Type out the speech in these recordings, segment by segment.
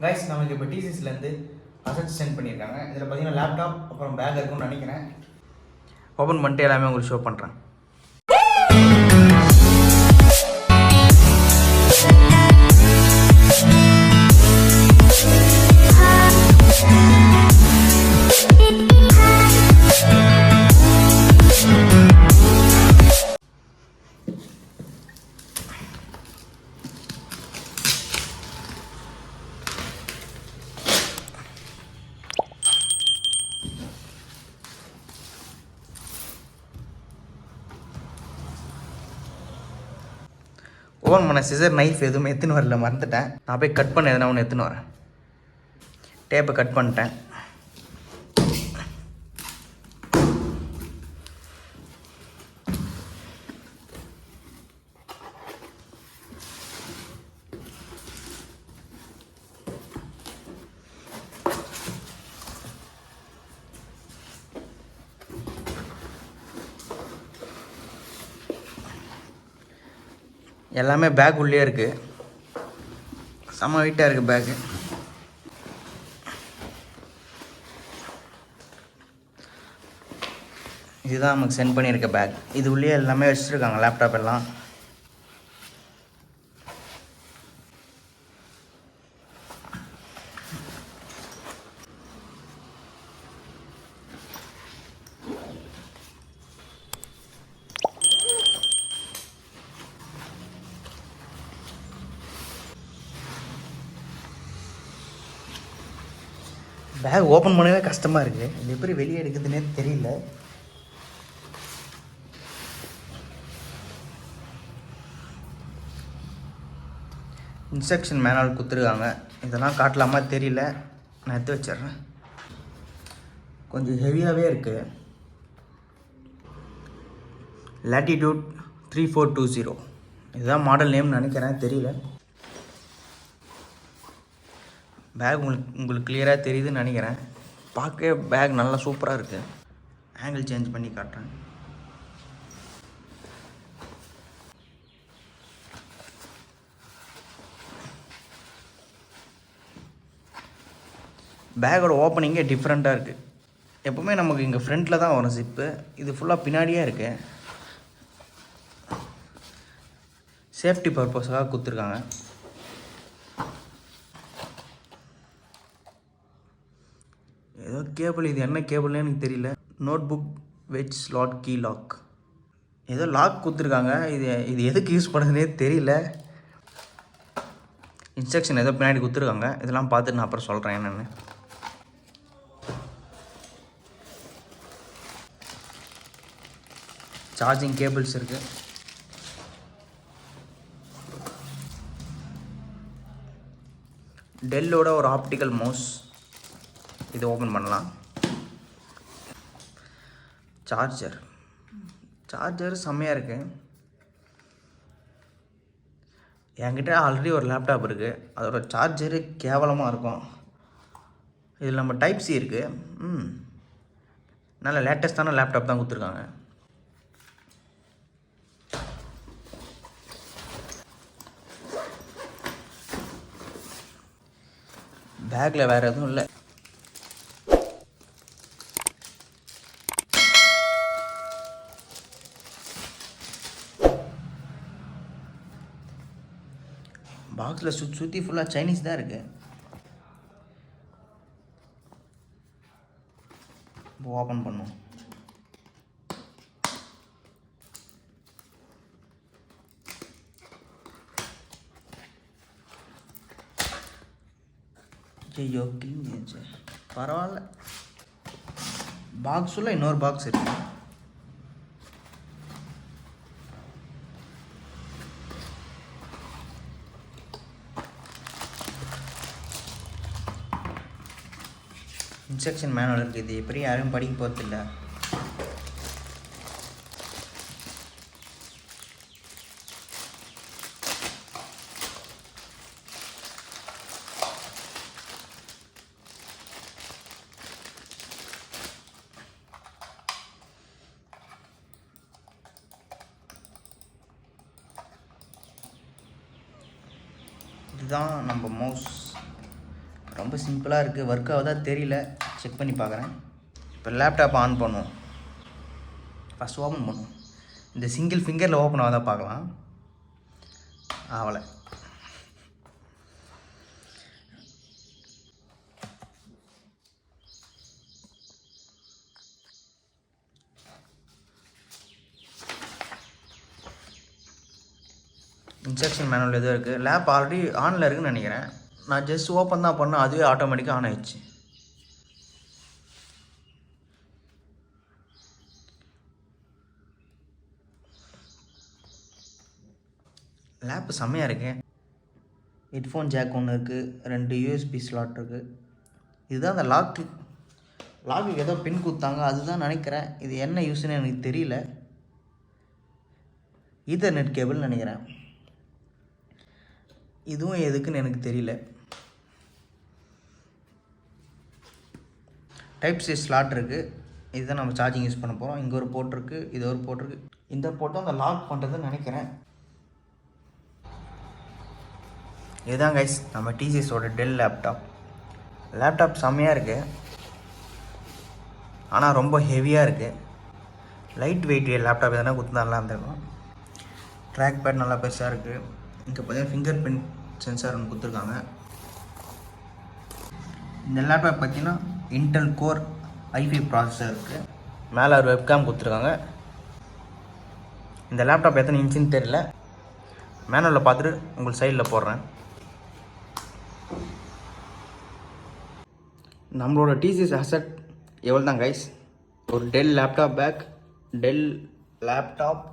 Guys நமக்கு இப்போ டிசிஎஸ்லேருந்து assets send பண்ணியிருக்காங்க. இதில் பார்த்தீங்கன்னா லேப்டாப் அப்புறம் பேக் இருக்கும்னு நினைக்கிறேன். ஓப்பன் பண்ணிட்டு எல்லாமே உங்களுக்கு ஷோ பண்ணுறேன். ஓப்பன் பண்ண சிசர் நைஃப் எதுவுமே எடுத்துன்னு வரல, மறந்துட்டேன். நான் போய் கட் பண்ண எதுனா ஒன்று எடுத்துன்னு வரேன். டேப்பை கட் பண்ணிட்டேன். எல்லாமே பேக் உள்ளே இருக்குது. செம்ம வெயிட்டாக இருக்குது பேக்கு. இதுதான் நமக்கு சென்ட் பண்ணியிருக்க பேக். இது உள்ளே எல்லாமே வச்சுருக்காங்க, லேப்டாப் எல்லாம். பேக் ஓப்பன் பண்ணவே கஷ்டமாக இருக்குது. இது எப்படி வெளியே எடுக்குதுன்னே தெரியல. இன்ஸ்ட்ரக்ஷன் மேனுவல் கொடுத்துருக்காங்க. இதெல்லாம் காட்டலாமா தெரியல, நான் எடுத்து வச்சிட்றேன். கொஞ்சம் ஹெவியாகவே இருக்குது. லேட்டிடியூட் 3420 இதுதான் மாடல் நேம்னு நினைக்கிறேன், தெரியல. பேக் உங்களுக்கு கிளியராக தெரியுதுன்னு நினைக்கிறேன். பார்க்க பேக் நல்லா சூப்பராக இருக்குது. ஆங்கிள் சேஞ்ச் பண்ணி காட்டுறேன். பேக்கோட ஓப்பனிங்கே டிஃப்ரெண்ட்டாக இருக்குது. எப்போவுமே நமக்கு இங்கே ஃப்ரண்ட்டில் தான் வரும் ஜிப்பு. இது ஃபுல்லாக பின்னாடியே இருக்குது. சேஃப்டி பர்பஸாக கொடுத்துருக்காங்க. ஏதோ கேபிள், இது என்ன கேபிள்னு எனக்கு தெரியல. Notebook wedge slot key lock, ஏதோ லாக் கொடுத்துருக்காங்க. இது எதுக்கு யூஸ் பண்ணுறதுனே தெரியல. இன்ஸ்ட்ரக்ஷன் ஏதோ பின்னாடி கொடுத்துருக்காங்க. இதெல்லாம் பார்த்துட்டு நான் அப்புறம் சொல்கிறேன் என்னென்னு. சார்ஜிங் கேபிள்ஸ் இருக்குது. டெல்லோட ஒரு ஆப்டிக்கல் மவுஸ், இது ஓப்பன் பண்ணலாம். சார்ஜர் செம்மையாக இருக்குது. என்கிட்ட ஆல்ரெடி ஒரு லேப்டாப் இருக்குது, அதோட சார்ஜரு கேவலமாக இருக்கும். இதில் நம்ம டைப் சி இருக்குது. நல்ல லேட்டஸ்ட்டான லேப்டாப் தான் கொடுத்துருக்காங்க. பேக்கில் வேறு எதுவும் இல்லை. பாக்ஸில் சுற்றி ஃபுல்லாக சைனீஸ் தான் இருக்குது. ஓப்பன் பண்ணும். ஐயோ கிளீன், பரவாயில்ல. பாக்ஸ் உள்ள இன்னொரு பாக்ஸ் இருக்குது. இன்ஸ்ட்ரக்ஷன் மேனுவல் இருக்குது. இது எப்படி யாரும் படிக்க போகிறதில்ல. இதுதான் நம்ம மவுஸ். ரொம்ப சிம்பிளாக இருக்குது. ஒர்க் ஆகுதா தெரியல, செக் பண்ணி பார்க்குறேன். இப்போ லேப்டாப் ஆன் பண்ணுவோம். ஃபஸ்ட் ஓப்பன் பண்ணுவோம். இந்த சிங்கிள் ஃபிங்கரில் ஓப்பன் ஆகுதா பார்க்கலாம். ஆகலை. இன்ஸ்ட்ரக்ஷன் மேனுவல் எதுவும் இருக்குது. லேப் ஆல்ரெடி ஆனில் இருக்குதுன்னு நினைக்கிறேன். நான் ஜஸ்ட் ஓப்பன் தான் பண்ணேன், அதுவே ஆட்டோமேட்டிக்காக ஆன் ஆயிடுச்சு. லேப்பு செம்மையாக இருக்கு. ஹெட்ஃபோன் ஜாக் ஒன்று இருக்குது, 2 யூஎஸ்பி ஸ்லாட் இருக்குது. இதுதான் அந்த லாக்கு ஏதோ பின் கொடுத்தாங்க, அதுதான் நினைக்கிறேன். இது என்ன யூஸ்ன்னு எனக்கு தெரியல. ஈத்தர்நெட் கேபிள் நினைக்கிறேன். இதுவும் எதுக்குன்னு எனக்கு தெரியல. டைப் சி ஸ்லாட் இருக்குது. இதுதான் நம்ம சார்ஜிங் யூஸ் பண்ண போகிறோம். இங்கே ஒரு போர்ட் இருக்குது, இது ஒரு போர்ட் இருக்குது. இந்த போர்ட்டும் அந்த லாக் பண்ணுறதுன்னு நினைக்கிறேன். இதுதான் கைஸ் நம்ம டிசிஎஸோட டெல் லேப்டாப் செம்மையாக இருக்குது. ஆனால் ரொம்ப ஹெவியாக இருக்குது. லைட் வெயிட் லேப்டாப் எதனா கொடுத்தா நல்லா இருந்திருக்கும். ட்ராக் பேட் நல்லா பெருசாக இருக்குது. இங்கே பார்த்தீங்கன்னா ஃபிங்கர் பிரிண்ட் சென்சார் ஒன்று கொடுத்துருக்காங்க. இந்த லேப்டாப் பார்த்தீங்கன்னா இன்டெல் கோர் i5 ப்ராசஸர் இருக்குது. மேலே ஒரு வெப்கேம் கொடுத்துருக்காங்க. இந்த லேப்டாப் எத்தனை இன்ச்சுன்னு தெரியல, மேனுவலில் பார்த்துட்டு உங்களுக்கு சைடில் போடுறேன். நம்மளோட டிசிஎஸ் அசெட் எவ்வளோ தான் கைஸ். ஒரு Dell laptop bag, Dell laptop,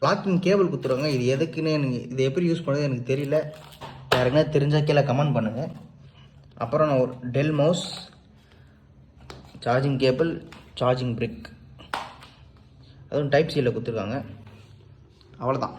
locking cable கொடுத்துருவாங்க. இது எதுக்குன்னு எனக்கு, இது எப்படி யூஸ் பண்ணுறது எனக்கு தெரியல. யாருக்குன்னா தெரிஞ்சால் கீழே கமெண்ட் பண்ணுங்கள். அப்புறம் நான் ஒரு Dell mouse, charging cable, charging brick, அதுவும் டைப் சியில் கொடுத்துருக்காங்க. அவ்வளோதான்.